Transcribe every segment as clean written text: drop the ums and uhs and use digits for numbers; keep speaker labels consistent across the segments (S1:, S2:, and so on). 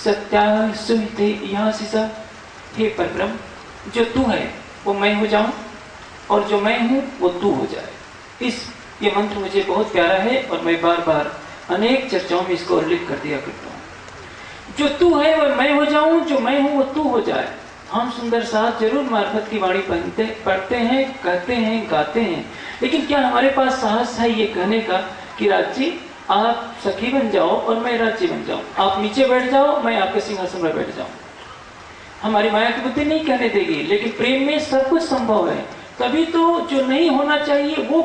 S1: सत्या सुहिते यहाँ सिसा, हे परब्रह्म, जो तू है वो मैं हो जाऊं और जो मैं हूं वो तू हो जाए। ये मंत्र मुझे बहुत प्यारा है और मैं बार बार अनेक चर्चाओं में इसको उल्लेख कर दिया करता हूं। जो तू है वो मैं हो जाऊं, जो मैं हूं वो तू हो जाए। हम सुंदर साथ जरूर मार्फत की वाणी पढ़ते हैं, कहते हैं, गाते हैं, लेकिन क्या हमारे पास साहस है ये कहने का कि राज्य आप सखी बन जाओ और मैं राज्य बन जाऊं, आप नीचे बैठ जाओ मैं आपके सिंहासन में बैठ जाऊं। हमारी माया की बुद्धि नहीं कहने देगी, लेकिन प्रेम में सब कुछ संभव है। तभी तो जो नहीं होना चाहिए वो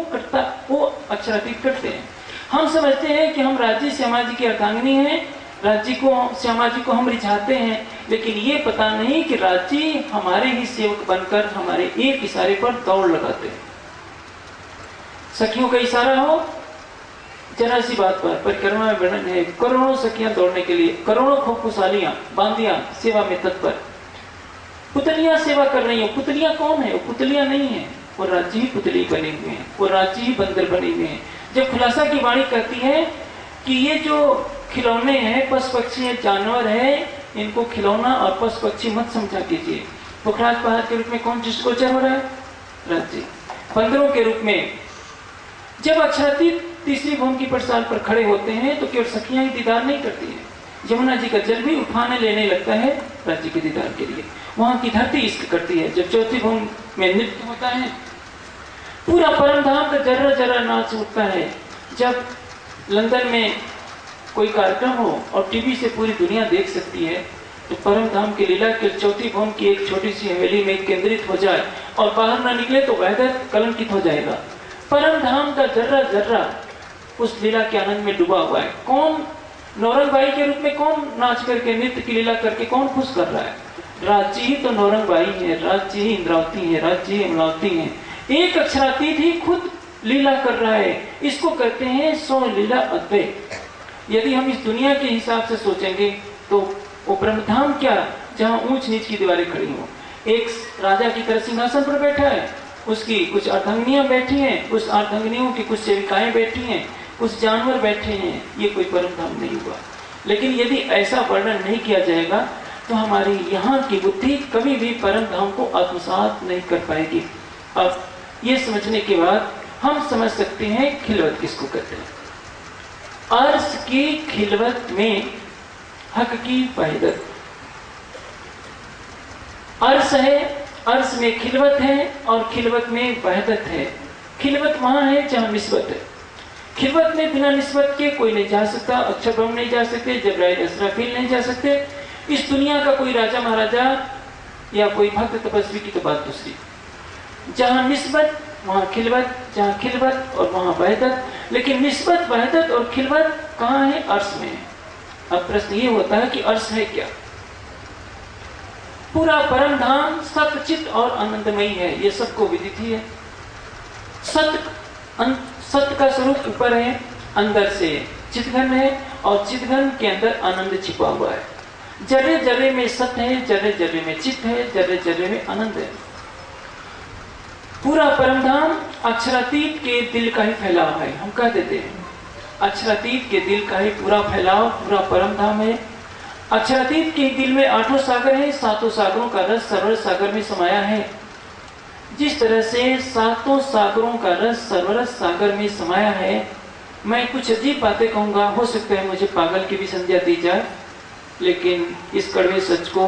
S1: अक्षरातीत करते हैं। हम समझते हैं कि हम राज्य श्यामा जी की अर्धांगिनी हैं, राज्य को श्यामा जी को हम रिझाते हैं, लेकिन ये पता नहीं कि राज्य हमारे ही सेवक बनकर हमारे एक इशारे पर दौड़ लगाते हैं। सखियों का इशारा हो, जरा सी बात पर परिक्रमा में वर्णन है, करोड़ों सखियां दौड़ने के लिए, करोड़ों खुशहालियां बांदियां सेवा में तत्पर, पुतलियां सेवा कर रही हैं। पुतलियां कौन है? वो पुतलियां नहीं है, वो राज्य ही पुतली बने हुए हैं, वो राज्य ही बंदर बने हुए हैं। जब खुलासा की वाणी कहती है कि ये जो खिलौने हैं, पशु पक्षी है, जानवर है, इनको खिलौना और पशु पक्षी मत समझा कीजिए। पुखराज पहाड़ के रूप में कौन दृष्टिगोचर हो रहा है? राज्य। बंदरों के रूप में जब अक्षरातीत तीसरी भूमि की पड़साल पर खड़े होते हैं तो केवल सखियां ही दीदार नहीं करती हैं, यमुना जी का जल भी उठाने लेने लगता है राज्य के दीदार के लिए। वहां की धरती इश्क करती है। जब चौथी भूमि में नृत्य होता है, पूरा परम धाम का जर्रा जर्रा नाच उठता है। जब लंदन में कोई कार्यक्रम हो और टीवी से पूरी दुनिया देख सकती है, तो परम धाम की लीला के चौथी भूमि की एक छोटी सी हवेली में केंद्रित हो जाए और बाहर ना निकले तो वहदत कलंकित हो जाएगा। परम धाम का जर्रा जर्रा उस लीला के आनंद में डूबा हुआ है। कौन नौरंगबाई के रूप में कौन नाच करके नृत्य की लीला करके कौन खुश कर रहा है? राज्य ही तो नौरंगबाई है, राज्य ही इंद्रावती है, राज्य ही अमलावती है। एक अक्षरातीत ही खुद लीला कर रहा है। इसको कहते हैं सो लीला अद्वैत। यदि हम इस दुनिया के हिसाब से सोचेंगे तो वो ब्रह्मधाम क्या, जहाँ ऊंच नीच की दीवारें खड़ी हो, एक राजा की तरह सिंहासन पर बैठा है, उसकी कुछ अर्धांगिनियां बैठी हैं, उस अर्धांगिनियों की कुछ सेविकाएं बैठी हैं, कुछ जानवर बैठे हैं, ये कोई परम धाम नहीं हुआ। लेकिन यदि ऐसा वर्णन नहीं किया जाएगा तो हमारी यहाँ की बुद्धि कभी भी परम धाम को आत्मसात नहीं कर पाएगी। अब ये समझने के बाद हम समझ सकते हैं खिलवत किसको कहते हैं। अर्श की खिलवत में हक की वहदत। अर्श है, अर्श में खिलवत है और खिलवत में वहदत है। खिलवत वहां है जहां निस्बत है। खिलवत में बिना निस्बत के कोई नहीं जा सकता। अक्षर ब्रह्म नहीं जा सकते, जब्राइल इसराफील नहीं जा सकते। इस दुनिया का कोई राजा महाराजा या कोई भक्त तपस्वी की तो बात दूसरी। जहां निस्बत वहां खिलवत, जहां खिलवत और वहां वहदत। लेकिन निस्बत, वहदत और खिलवत कहाँ है? अर्श में है। अब प्रश्न ये होता है कि अर्श है क्या? पूरा परम धाम सतचित और आनंदमयी है, ये सबको विदित ही है। सत्य का स्वरूप ऊपर है, अंदर से चितघन है और चितघन के अंदर आनंद छिपा हुआ है। जर्रे जर्रे में सत्य है, जर्रे जर्रे में चित्त है, जर्रे जर्रे में आनंद है। पूरा परमधाम अक्षरातीत के दिल का ही फैलाव है। हम कह देते हैं अक्षरातीत के दिल का ही पूरा फैलाव पूरा परमधाम है। अक्षरातीत के दिल में आठों सागर हैं, सातों सागरों का रस सरवर सागर में समाया है। जिस तरह से सातों सागरों का रस सरवर सागर में समाया है, मैं कुछ अजीब बातें कहूंगा, हो सकता है मुझे पागल की भी संज्ञा दी जाए, लेकिन इस कड़वे सच को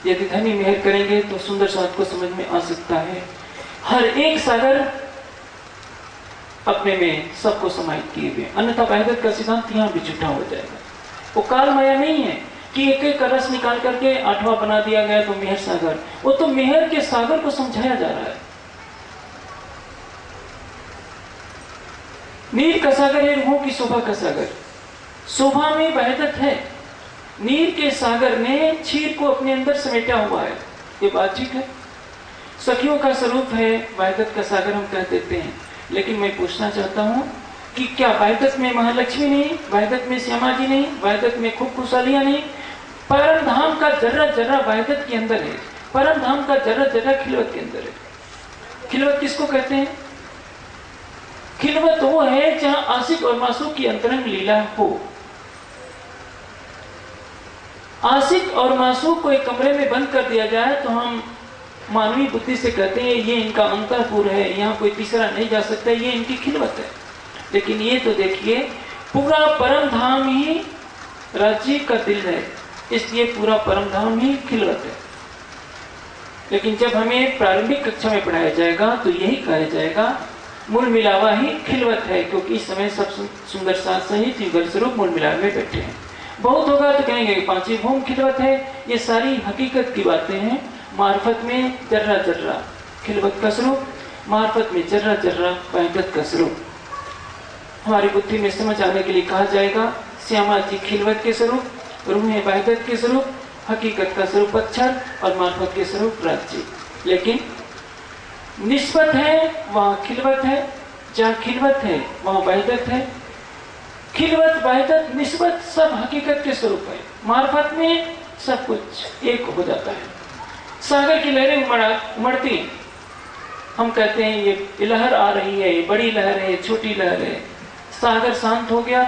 S1: यदि धनी मेहर करेंगे तो सुंदर साथ को समझ में आ सकता है। हर एक सागर अपने में सबको समाहित किए हुए, अन्यथा वहदत का सिद्धांत यहाँ भी झूठा हो जाएगा। वो काल माया नहीं है कि एक एक का रस निकाल करके आठवां बना दिया गया तो मेहर सागर। वो तो मेहर के सागर को समझाया जा रहा है। नीर का सागर है रूहों की शोभा का सागर। शोभा में वहदत है। नीर के सागर ने क्षीर को अपने अंदर समेटा हुआ है। ये बात ठीक है। सखियों का स्वरूप है वहदत का सागर, हम कह देते हैं। लेकिन मैं पूछना चाहता हूं कि क्या वहदत में महालक्ष्मी नहीं, वहदत में श्यामा जी नहीं, वहदत में खूब खुशहालियां नहीं? परम धाम का जर्रा जर्रा वहदत के अंदर है। परम धाम का जर्रा जर्रा खिलवत के अंदर है। खिलवत किसको कहते हैं? खिलवत वो है जहां आशिक और मासूक की अंतरंग लीला हो। आशिक और मासूक को एक कमरे में बंद कर दिया जाए तो हम मानवीय बुद्धि से कहते हैं ये इनका अंतःपुर है, यहाँ कोई तीसरा नहीं जा सकता, ये इनकी खिलवत है। लेकिन ये तो देखिए, पूरा परम धाम ही राज्य का दिल है, इसलिए पूरा परम धाम ही खिलवत है। लेकिन जब हमें प्रारंभिक कक्षा में पढ़ाया जाएगा तो यही कहा जाएगा मूल मिलावा ही खिलवत है, क्योंकि इस समय सब सुंदर साथ सहित युगल स्वरूप मूल मिलावे में बैठे हैं। बहुत होगा तो कहेंगे पांचवी भूम खिलवत है। ये सारी हकीकत की बातें हैं। मार्फत में जर्रा जर्रा खिलवत का स्वरूप, मार्फत में जर्रा जर्रा वहदत का स्वरूप। हमारी बुद्धि में समझ आने के लिए कहा जाएगा श्यामा जी खिलवत के स्वरूप, रूहें वहदत के स्वरूप, हकीकत का स्वरूप अक्षर और मार्फत के स्वरूप राज्य। लेकिन निस्बत है वहाँ खिलवत है, जहाँ खिलवत है वहाँ वहदत है। खिलवत वहदत निस्बत सब हकीकत के स्वरूप है। मार्फत में सब कुछ एक हो जाता है। सागर की लहरें उमड़ती, हम कहते हैं ये लहर आ रही है, ये बड़ी लहर है, छोटी लहर है। सागर शांत हो गया,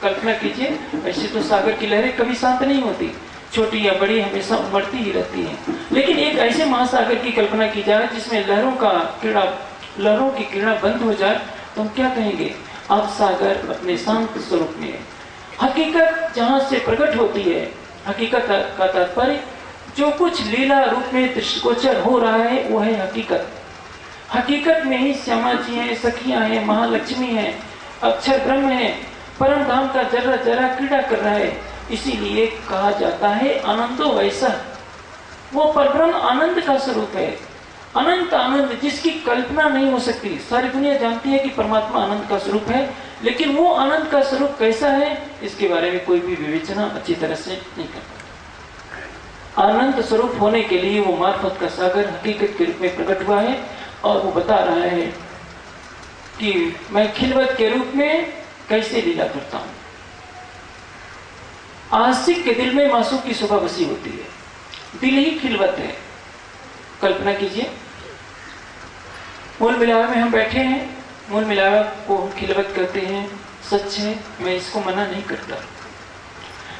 S1: कल्पना कीजिए। वैसे तो सागर की लहरें कभी शांत नहीं होती, छोटी या बड़ी हमेशा उमड़ती ही रहती हैं। लेकिन एक ऐसे महासागर की कल्पना की जाए जिसमें लहरों की क्रीड़ा बंद हो जाए तो हम क्या कहेंगे? अब सागर अपने शांत स्वरूप में है। हकीकत जहाँ से प्रकट होती है, हकीकत का तात्पर्य जो कुछ लीला रूप में दृष्टिगोचर हो रहा है वो है हकीकत। हकीकत में ही श्यामा जी हैं, सखियां हैं, महालक्ष्मी हैं, अक्षर ब्रह्म है, परम धाम का जरा जरा क्रीड़ा कर रहा है। इसीलिए कहा जाता है आनंदो वैसा। वो परब्रह्म आनंद का स्वरूप है, अनंत आनंद जिसकी कल्पना नहीं हो सकती। सारी दुनिया जानती है कि परमात्मा आनंद का स्वरूप है, लेकिन वो आनंद का स्वरूप कैसा है इसके बारे में कोई भी विवेचना अच्छी तरह से नहीं करता। आनंद स्वरूप होने के लिए वो मार्फत का सागर हकीकत के रूप में प्रकट हुआ है और वो बता रहा है कि मैं खिलवत के रूप में कैसे लीला करता हूं। आशिक के दिल में मासूक की शोभा बसी होती है, दिल ही खिलवत है। कल्पना कीजिए, मूल मिलावा में हम बैठे हैं, मूल मिलावा को हम खिलवत कहते हैं, सच है, मैं इसको मना नहीं करता।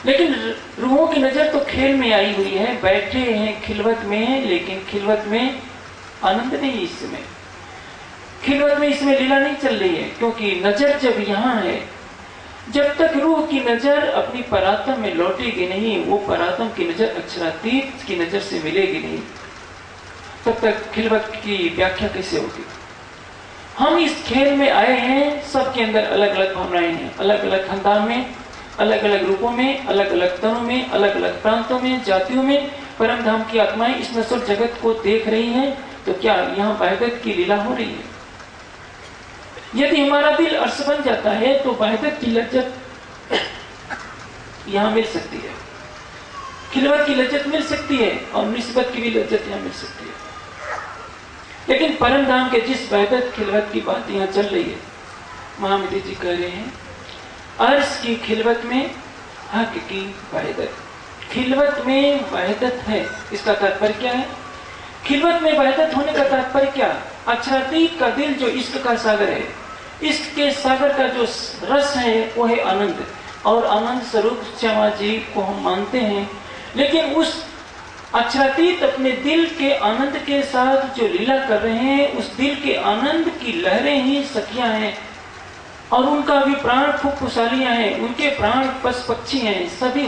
S1: लेकिन रूहों की नजर तो खेल में आई हुई है, बैठे हैं खिलवत में, लेकिन खिलवत में आनंद नहीं। इस समय खिलवत में इसमें लीला नहीं चल रही है, क्योंकि नजर जब यहाँ है, जब तक रूह की नजर अपनी परात्म में लौटेगी नहीं, वो परात्म की नजर अक्षरातीत की नजर से मिलेगी नहीं, तब तक खिलवत की व्याख्या कैसे होगी? हम इस खेल में आए हैं, सबके अंदर अलग अलग भावनाएं हैं, अलग अलग खानदान में, अलग अलग रूपों में, अलग अलग तनों में, अलग अलग प्रांतों में, जातियों में परम धाम की आत्माएं इस नश्वर जगत को देख रही हैं। तो क्या यहाँ वहदत की लीला हो रही है? यदि हमारा दिल अर्श बन जाता है तो वहदत की लज्जत यहाँ मिल सकती है, खिलवत की लज्जत मिल सकती है और निस्बत की भी लज्जत यहाँ मिल सकती है। लेकिन परम धाम के जिस वहदत खिलवत की बात यहाँ चल रही है, महामिति जी कह रहे हैं अर्श की खिलवत में हक की वहदत। खिलवत में वहदत है, इसका तात्पर्य क्या है? खिलवत में वहदत होने का तात्पर्य क्या? अक्षरातीत का दिल जो इश्क का सागर है, इश्क के सागर का जो रस है वो है आनंद, और आनंद स्वरूप श्यामा जी को हम मानते हैं। लेकिन उस अक्षरातीत अपने दिल के आनंद के साथ जो लीला कर रहे हैं, उस दिल के आनंद की लहरें ही सखियां हैं, और उनका भी प्राण फुफुसालियां हैं, उनके प्राण पशु पक्षी हैं, सभी